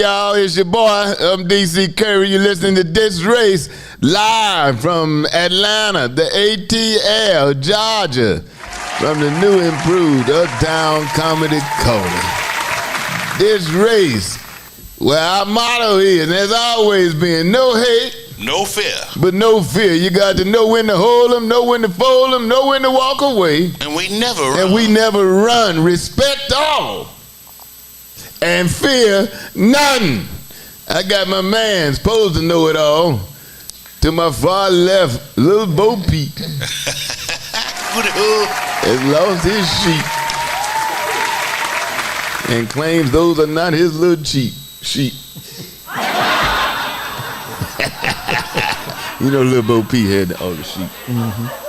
Y'all, it's your boy, DC Curry. You're listening to DisRace live from Atlanta, the ATL, Georgia, from the new improved Uptown Comedy Corner. DisRace, where our motto is, and has always been, no hate, no fear, but no fear. You got to know when to hold them, know when to fold them, know when to walk away. And we never run. And we never run. Respect all. And fear none. I got my man supposed to know it all. To my far left, little Bo Peep has lost his sheep and claims those are not his little sheep. You know, little Bo Peep had all the sheep. Mm-hmm.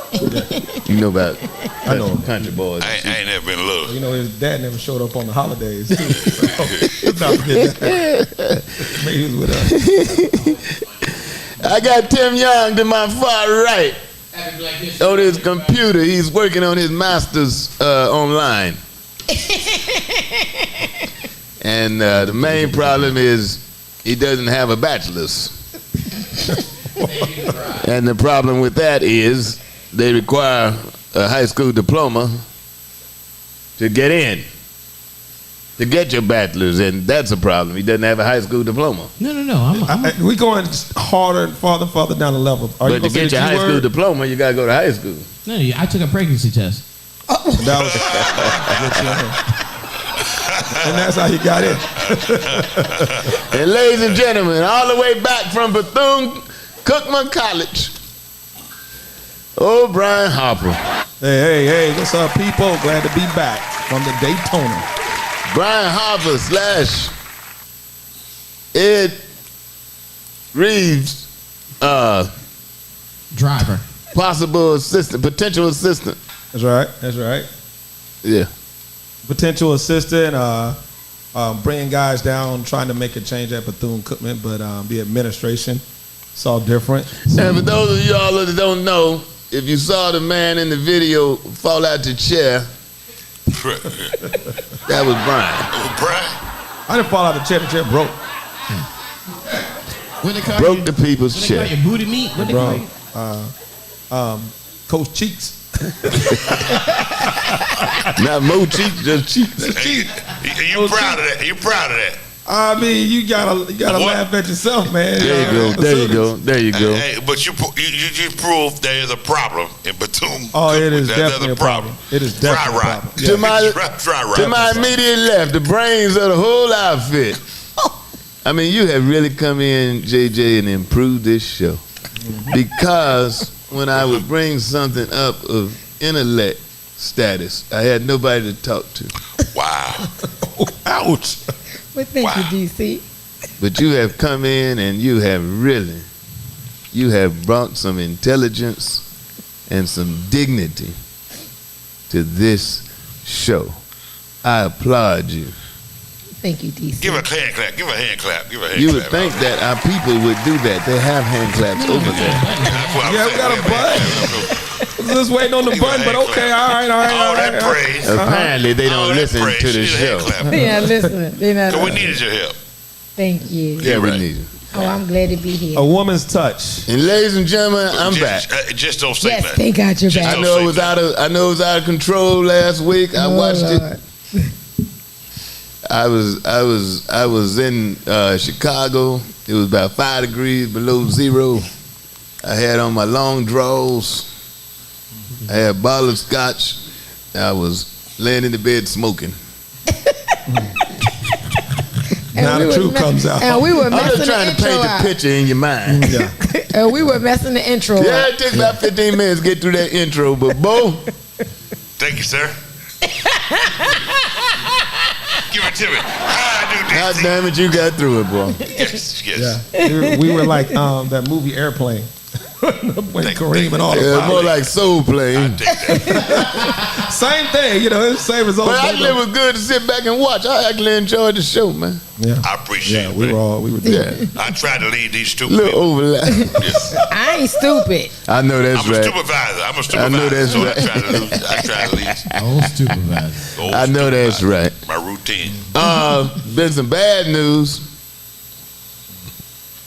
You know about I know country boys. I ain't never been little. You know, his dad never showed up on the holidays, too. So, not forget that. Maybe he was with us. I got Tim Young to my far right. On his computer. He's working on his master's online. And the main problem is he doesn't have a bachelor's. And the problem with that is they require a high school diploma to get in, to get your bachelor's, and that's a problem. He doesn't have a high school diploma. No. We going harder, farther down the level. But to get your high school diploma, you got to go to high school. No, I took a pregnancy test. That was, and that's how he got in. And ladies and gentlemen, all the way back from Bethune-Cookman College, Brian Harper. Hey, what's up, people? Glad to be back from the Daytona. Brian Harper / Ed Reeves, driver. Possible assistant, potential assistant. That's right. Yeah. Potential assistant, bringing guys down, trying to make a change at Bethune-Cookman, but the administration saw different. And for those of y'all that don't know, if you saw the man in the video fall out the chair, that was Brian. I didn't fall out the chair broke. Broke the people's chair. What they call your booty meat? What they call you? Coach Cheeks. Not Mo Cheeks, just Cheeks. You proud of that? You proud of that? I mean, you gotta laugh at yourself, man. There you go. Hey, but you proved there is a problem in Bethune. Oh, it is definitely a problem. It is definitely a problem. Yeah. To my immediate left, the brains of the whole outfit. I mean, you have really come in, JJ, and improved this show. Because when I would bring something up of intellect status, I had nobody to talk to. Wow. Ouch. Well, thank you, DC. But you have come in and you have brought some intelligence and some dignity to this show. I applaud you. Thank you, DC. Give a hand clap. You would think that our people would do that. They have hand claps over there. Yeah, we got a button. Just waiting on the button, but okay, all right. All that praise. Apparently, they don't listen to the show. They're not listening. So we needed your help. Thank you. Yeah, we need you. Oh, I'm glad to be here. A woman's touch. And ladies and gentlemen, I'm back. Just don't say yes, that. they got your back. I know it was out of control last week. I watched it. I was in Chicago. It was about 5 degrees below zero. I had on my long drawers. I had a bottle of scotch. I was laying in the bed smoking. Now the truth comes out. And we were I'm messing just trying to paint the picture in your mind. Yeah. And we were messing the intro up. Yeah, it took about 15 minutes to get through that intro, but Bo. Thank you, sir. Give it to me. God damn it, you got through it, boy. Yes. Yeah. We were like that movie Airplane. When Kareem and all the more like Soul Plane. Same thing, it's same result. But actually, it was good to sit back and watch. I actually enjoyed the show, man. Yeah, I appreciate it. We were there. I tried to lead these stupid little people. overlap. Yes. I ain't stupid. I know that's right. I'm a supervisor. I know that's right. I try to lead. Old supervisor. I know that's right. My routine. Been some bad news.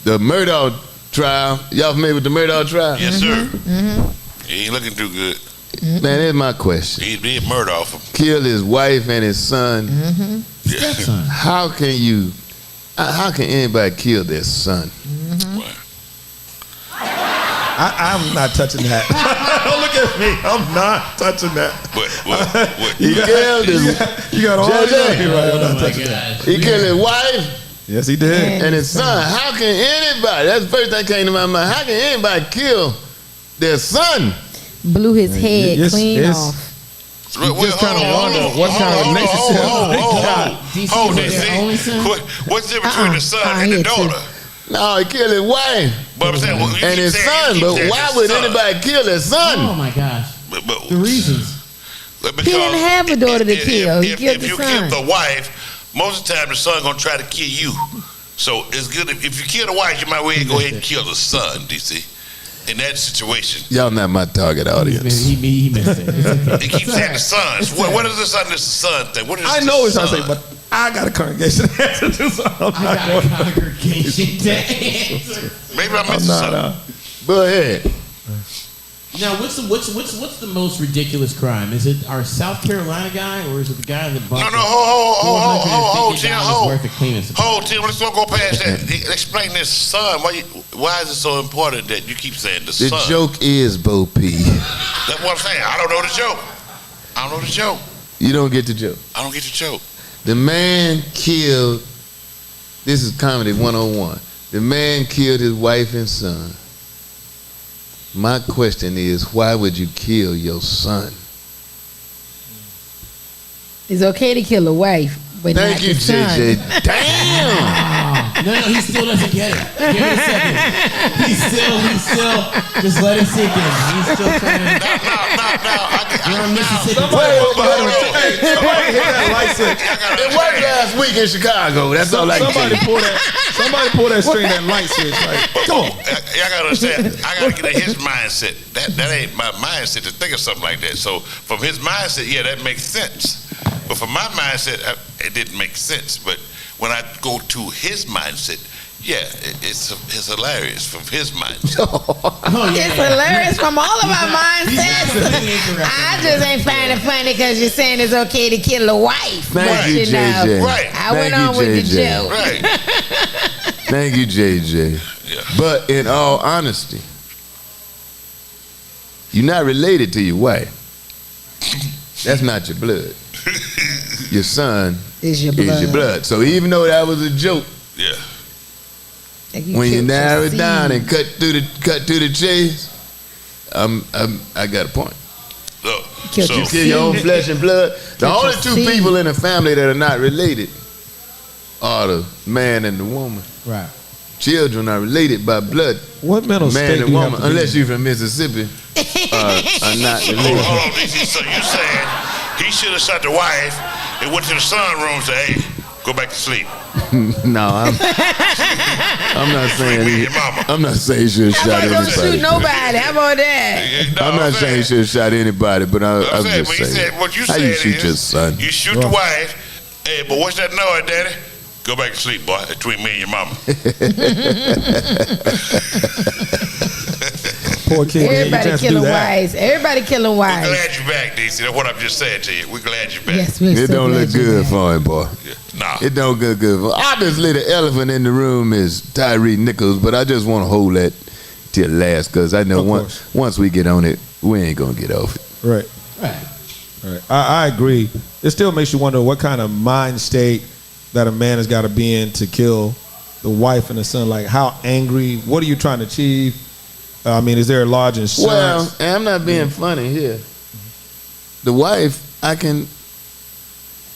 the Murdoch trial. Y'all familiar with the Murdoch trial? Yes, sir. He ain't looking too good. Man, here's my question. He did murder off him. Killed his wife and his son. Yeah. How can anybody kill their son? I'm not touching that. Don't look at me. I'm not touching that. What? He killed his. You got all Judge, the here, right? I'm Oh not my touching that. gosh. He killed his wife Yes, he did. and his son. How can anybody? That's the first thing that came to my mind. How can anybody kill their son? Blew his head Yes, clean yes. off. just kinda wonder what kind of relationship they got. Hold it, was their only see? son? What's the difference between the son and he the had two. daughter? No, he killed his wife But I'm saying, well, you and keep his saying- son. you keep But saying why his would son. anybody kill their son? Oh my gosh. But The reasons. because He didn't have a daughter to kill. He killed if the you son. kill the wife, most of the time the son gonna try to kill you. So it's good if you kill the wife, you might well go ahead and kill the son. DC, in that situation, Y'all not my target audience. He missed it. It's okay. they keep saying the sons. What is the son? This son thing. What is I the know it's not son? saying, but I got a congregation to answer to, so I'm I not got going. a congregation to answer. Maybe I I'm missed not. something. Go ahead. Now, what's the most ridiculous crime? Is it our South Carolina guy, or is it the guy that bought No, hold, Tim, $450 hold. worth of cleaning supplies? Hold, Tim, let's not go past that. Explain this son. Why is it so important that you keep saying the The son? joke is Bo P. That's what I'm saying. I don't know the joke. I don't know the joke. You don't get the joke. I don't get the joke. The man killed. This is comedy 101. The man killed his wife and son. My question is, why would you kill your son? It's okay to kill a wife, but Thank not you, the son. JJ. Damn! No, he still doesn't get it. Give it a second. He's still, just let it sink in. He's still trying to. You're on Mississippi. Somebody hit that light switch. It was last week in Chicago. That's all I Somebody can pull that. Somebody pull that string, that light switch. Like, come on. Y'all gotta understand. I gotta get in his mindset. That ain't my mindset to think of something like that. So from his mindset, yeah, that makes sense. But from my mindset, it didn't make sense. But when I go to his mindset, yeah, it's hilarious from his mindset. Oh, yeah. It's hilarious from all of our mindsets. I just ain't finding it funny because you're saying it's okay to kill a wife. Thank but, you, know, JJ. Right. I went Thank on you, with the JJ. joke. Right. Thank you, JJ. Yeah. But in all honesty, you're not related to your wife. That's not your blood. Your son It's your is blood. your blood. So even though that was a joke, Yeah. Like when you killed narrow your it down seed. and cut through the chase, I got a point. Look, Killed so your Kill your own flesh and blood. The Killed only your two seed. people in a family that are not related are the man and the woman. Right. Children are related by blood. What mental Man state and do you have woman, to be unless in? you're from Mississippi, are not hold related. on, DC. So you saying he should have shot the wife and went to the son room and said, "Hey, go back to sleep." No, I'm not saying With your mama. I'm not saying you should have How shot about don't shoot anybody. nobody? How about that? No, I'm not saying you should have shot anybody, but I'm I'm saying, just but he saying. said, what you How said you shoot is, your son? you shoot the wife. Hey, but what's that noise, Daddy? Go back to sleep, boy. Between me and your mama. Poor kid. didn't get a Everybody chance to do killing that. wives. Everybody killing We're wives. glad you're back, DC. That's what I've just said to you. We're glad you're back. Yes, we're It so don't glad look you're good back. for him, boy. Yeah. Nah. It don't look good for him. Obviously, the elephant in the room is Tyree Nichols, but I just want to hold that till last because I know Of once we get on it, we ain't gonna get off it. Right. Right. Right. I agree. It still makes you wonder what kind of mind state that a man has got to be in to kill the wife and the son. Like, how angry? What are you trying to achieve? I mean, is there a large insurance? Well, and I'm not being funny here. The wife, I can.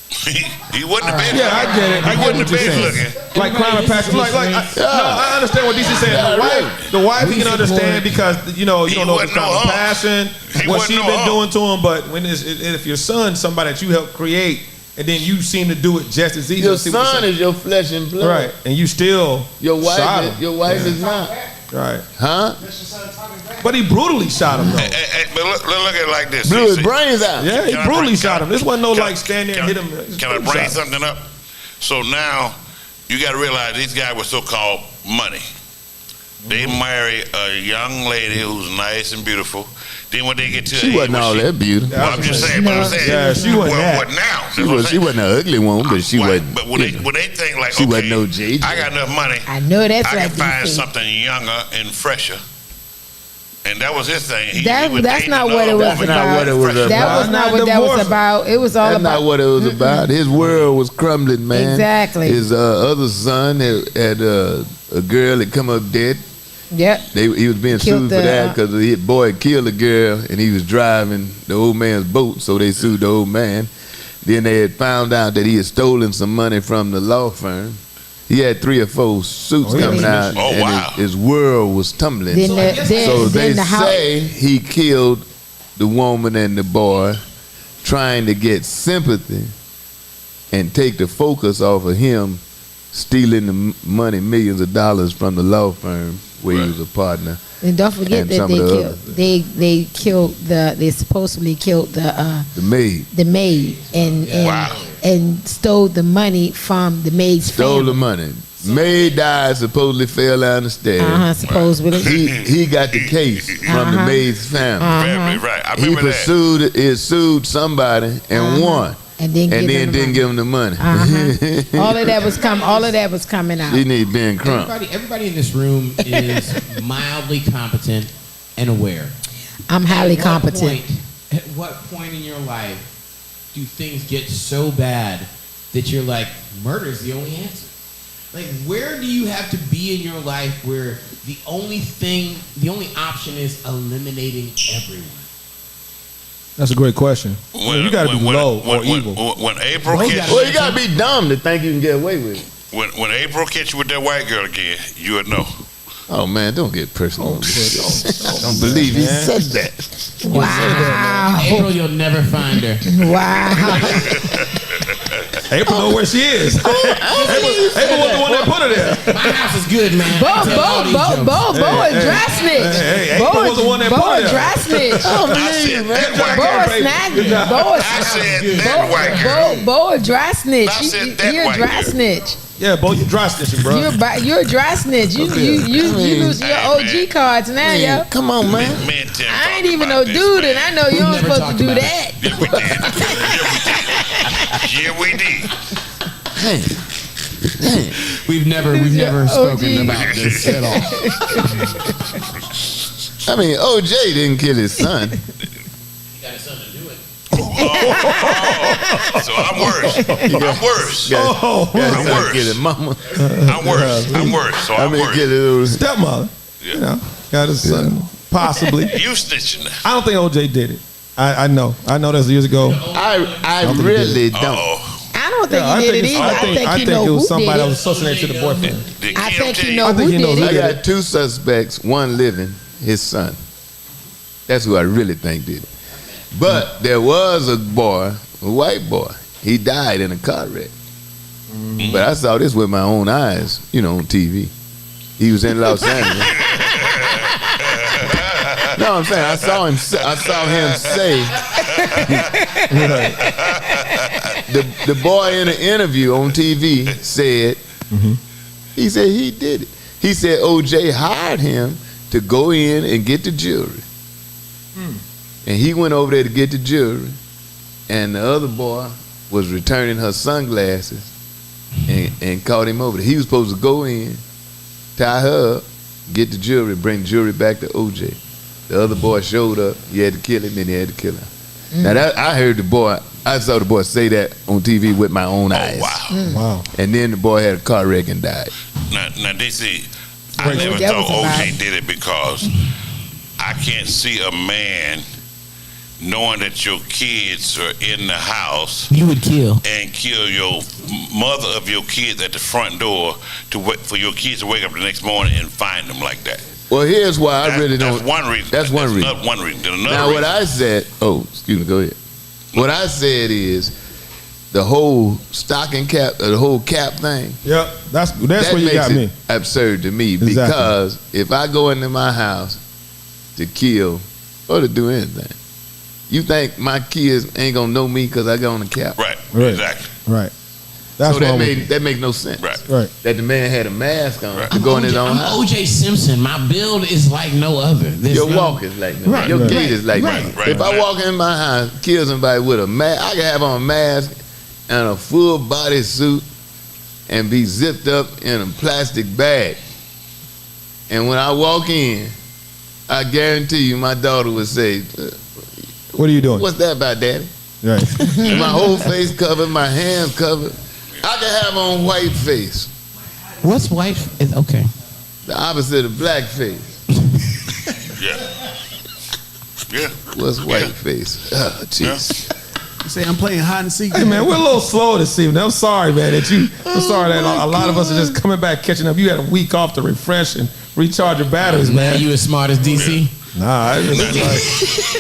He wouldn't have been. yeah, I get it. I He get wouldn't what have you're been saying. looking. Like crime and passion. Like, I understand what DC's saying. Yeah, The wife, We you can support- understand because you don't He know the wasn't no crime and hunk. passion, He what wasn't she's no been hunk. doing to him. But when if your son, somebody that you helped create, and then you seem to do it just as easy. Your See what I'm son saying? is your flesh and blood. right, and you still Your shot wife, him. your wife is not. Right, Huh? but he brutally shot him though. But look at it like this. Blew his See, brains out. Yeah, he Can I brutally bring- shot him. This wasn't no can- like stand there and hit him. Can I bring something up? So now you got to realize these guys were so-called money. They marry a young lady who's nice and beautiful. Then when they get to She wasn't all that beautiful. Well, I'm just saying. But I'm saying. Yeah, she wasn't that. What now? She wasn't an ugly one, but she wasn't. But when they think like, she okay, wasn't no JJ. I got enough money. I know that's I right. can find DC. something younger and fresher. And that was his thing. That's not what it was about. That was not what that was about. It was all That's about. not what it was about. His world was crumbling, man. Exactly. His other son had a girl that come up dead. Yep. He was being sued for that because the boy killed a girl and he was driving the old man's boat, so they sued the old man. Then they had found out that he had stolen some money from the law firm. He had 3 or 4 suits coming out, and his world was tumbling. So they say he killed the woman and the boy, trying to get sympathy and take the focus off of him stealing the money, millions of dollars from the law firm where he was a partner. And don't forget that they killed they supposedly killed the maid and stole the money from the maid's family. The money. Maid died, supposedly fell down the stairs. Supposedly. He got the case from the maid's family. Right. I remember he sued somebody and won. And then didn't give him the money. All of that was coming out. He need Ben Crump. Everybody in this room is mildly competent and aware. I'm highly competent. At what point in your life do things get so bad that you're like, murder is the only answer? Like, where do you have to be in your life where the only option is eliminating everyone? That's a great question. You got to be low or evil. When April catch you got to be dumb to think you can get away with it. When April catch you with that white girl again, you would know. Oh man, don't get personal. Don't believe he said that. Wow. April, you'll never find her. Wow. April know where she is. April was the one that put her there. My house is good, man. Bo a dry snitch. April was the one that put her there. Dry snitch. I said that white girl. Bo a dry snitch. I said that You're a white dry girl. snitch. Yeah, Bo, you dry snitching, bro. You're a dry snitch. You lose your OG cards now, yo. Come on, man. I ain't even no dude, and I know you ain't supposed to do that. Yeah, we did. We've never spoken about this at all. I mean, OJ didn't kill his son. He got his son to do it. So I'm worse. I'm worse. Kill his mama. I'm worse. So I'm worse. Kill his little Stepmother. Yeah. You know, got his son. Possibly. You snitching. I don't think OJ did it. I know that's years ago. I really don't. I don't think he did it either. I think it was somebody that was associated to the boyfriend. I think he know think who he knows did who it. I got 2 suspects, one living, his son. That's who I really think did it. But there was a boy, a white boy. He died in a car wreck. But I saw this with my own eyes, on TV. He was in Los Angeles. No, I'm saying I saw him say the boy in an interview on TV said he said he did it. He said OJ hired him to go in and get the jewelry. And he went over there to get the jewelry, and the other boy was returning her sunglasses and caught him over there. He was supposed to go in, tie her up, get the jewelry, bring jewelry back to OJ. The other boy showed up. He had to kill him, and he had to kill him. Now I saw the boy say that on TV with my own eyes. Wow. And then the boy had a car wreck and died. Now DC, I never thought OJ did it because I can't see a man knowing that your kids are in the house. You would kill. And kill your mother of your kids at the front door to wait for your kids to wake up the next morning and find them like that. Well, here's why I really don't. That's one reason. That's one reason. Not one reason. Another now, what I said. Oh, excuse me. Go ahead. What I said is the whole stocking cap, the whole cap thing. Yep, that's where you got me. Absurd to me Exactly. Because if I go into my house to kill or to do anything, you think my kids ain't gonna know me because I got on the cap? Right. Right. Exactly. Right. That's so that makes no sense. Right. That the man had a mask on to go in his own house. I'm O.J. Simpson. My build is like no other. Your walk is like no. Your gait is like no. If I walk in my house, kill somebody with a mask, I can have on a mask and a full body suit and be zipped up in a plastic bag. And when I walk in, I guarantee you my daughter would say, what are you doing? What's that about, Daddy? Right. My whole face covered, my hands covered. I can have on white face. What's white? Okay. The opposite of black face. Yeah. What's white face? Oh, jeez. You say I'm playing hide and seek. Hey man, we're a little slow this evening. I'm sorry, man. I'm sorry that a lot of us are just coming back, catching up. You had a week off to refresh and recharge your batteries, man. You as smart as DC? Nah,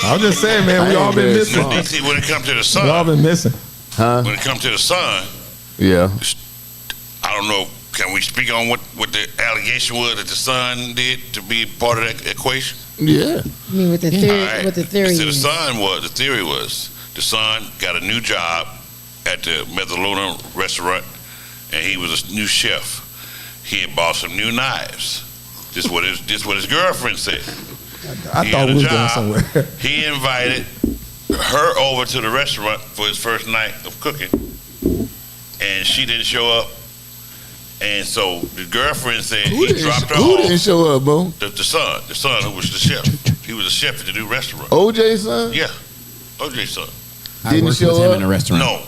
I'm just saying, man. We all been missing. DC, when it comes to the sun, We all been missing. Huh? when it comes to the sun, Yeah. I don't know. Can we speak on what the allegation was that the son did to be part of that equation? Yeah. I mean, with the theory, All right. with the theory. So the theory was the son got a new job at the Mezzaluna restaurant, and he was a new chef. He had bought some new knives. This is what his girlfriend said. I thought we was going somewhere. He invited her over to the restaurant for his first night of cooking, and she didn't show up. And so the girlfriend said he dropped her off. Who didn't show up, Bo? The son who was the chef. He was a chef at the new restaurant. OJ's son? Yeah, OJ's son. Didn't show with him up? in the restaurant. No,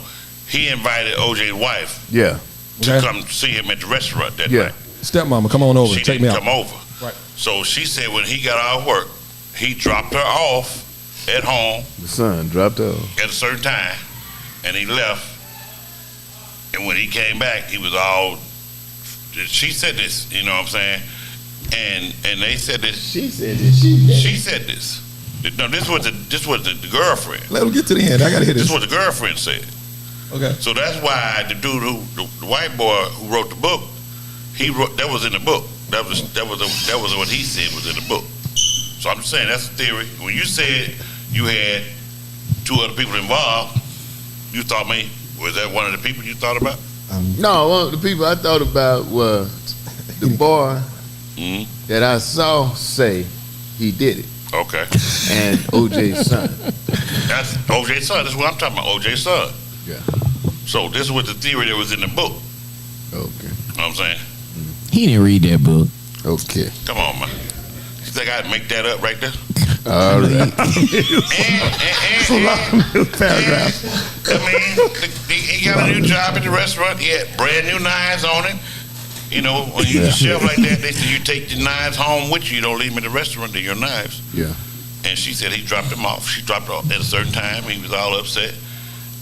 he invited OJ's wife Yeah. to Okay. come see him at the restaurant that Yeah. night. Stepmama, come on over. She Take me didn't out. come over. Right. So she said when he got out of work, he dropped her off at home The son dropped off. at a certain time, and he left. And when he came back, he was all. She said this, you know what I'm saying? And they said this. She said that. She said this. No, this was the girlfriend. Let him get to the end. I gotta hear This this. is what the girlfriend said. Okay. So that's why the dude the white boy who wrote the book, he wrote that was in the book. That was what he said was in the book. So I'm just saying that's the theory. When you said you had two other people involved, you thought was that one of the people you thought about? No, one of the people I thought about was the boy that I saw say he did it. Okay. And OJ's son. That's OJ's son. That's what I'm talking about. OJ's son. Yeah. So this was the theory that was in the book. Okay. You know what I'm saying? He didn't read that book. Okay. Come on, man. You think I'd make that up right there? All right. Paragraph. I mean, he got a new job at the restaurant. He had brand new knives on it. You know, when you chef like that, they say you take the knives home with you. You don't leave them in the restaurant. They're your knives. Yeah. And she said he dropped them off. She dropped off at a certain time. He was all upset.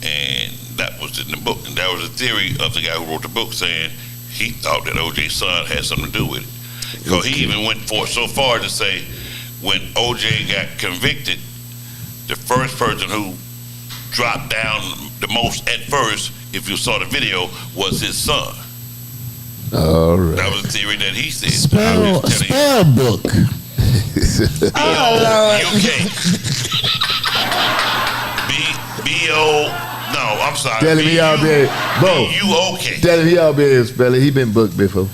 And that was in the book. And that was the theory of the guy who wrote the book, saying he thought that OJ's son had something to do with it. Because he even went so far to say when OJ got convicted, the first person who dropped down the most at first, if you saw the video, was his son. All right. That was the theory that he said. Spell book. UK. B-O. No, I'm sorry. Tell him he all been Bo. B-U-O-K. Tell him he all been spell it. He been booked before.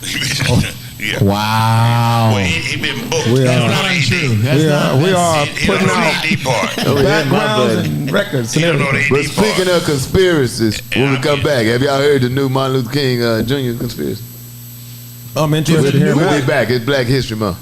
Yeah. Wow. Well, he been booked. We That's are- not true. We are He don't putting know out the AD part. Oh, yeah, my backgrounds buddy. and records He and don't know everything. the But AD speaking part. of conspiracies, when we Yeah, come back, have y'all heard the new Martin Luther King Jr. conspiracy? I'm interested in hearing We'll more. be back. It's Black History Month.